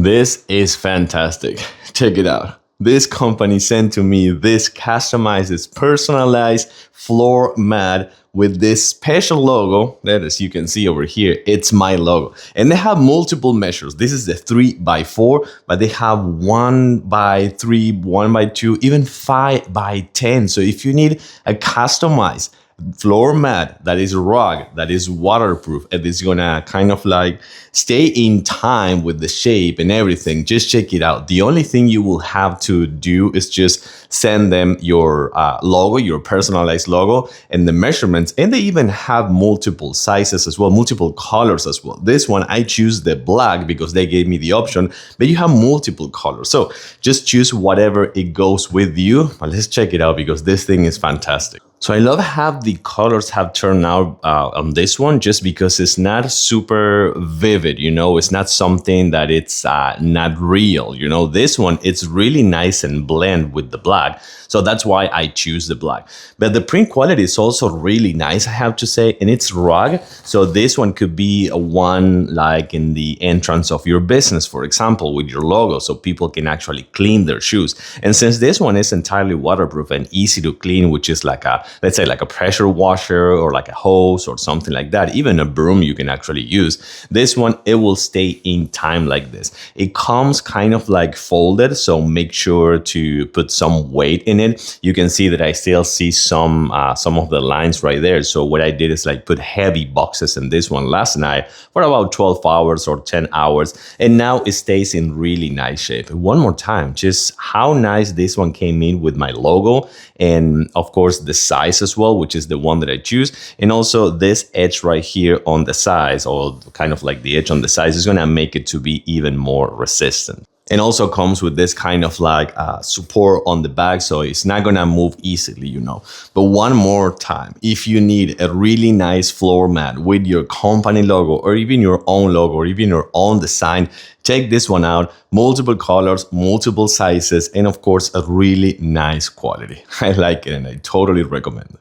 This is fantastic. Check it out. This company sent to me this customized, personalized floor mat with this special logo that, as you can see over here, it's my logo. And they have multiple measures. This is the 3x4, but they have 1x3, 1x2, even 5x10. So if you need a customized floor mat that is rug, that is waterproof, and it's gonna kind of like stay in time with the shape and everything, just check it out. The only thing you will have to do is just send them your logo, your personalized logo, and the measurements. And they even have multiple sizes as well, multiple colors as well. This one I choose the black because they gave me the option, but you have multiple colors, so just choose whatever it goes with you. But let's check it out because this thing is fantastic. So I love how the colors have turned out on this one, just because it's not super vivid, you know, it's not something that it's not real, you know. This one, it's really nice and blend with the black. So that's why I choose the black. But the print quality is also really nice, I have to say, and it's rug. So this one could be a one like in the entrance of your business, for example, with your logo, so people can actually clean their shoes. And since this one is entirely waterproof and easy to clean, which is like a, let's say like a pressure washer or like a hose or something like that, even a broom you can actually use. This one, it will stay in time like this. It comes kind of like folded, so make sure to put some weight in it. You can see that I still see some of the lines right there. So what I did is like put heavy boxes in this one last night for about 12 hours or 10 hours. And now it stays in really nice shape. One more time, just how nice this one came in with my logo. And of course the size as well, which is the one that I choose. And also this edge right here on the sides, or kind of like the edge on the sides, is gonna make it to be even more resistant. And also comes with this kind of like support on the back, so it's not gonna move easily, you know. But one more time, if you need a really nice floor mat with your company logo, or even your own logo, or even your own design, check this one out. Multiple colors, multiple sizes, and of course a really nice quality. I like it and I totally recommend it.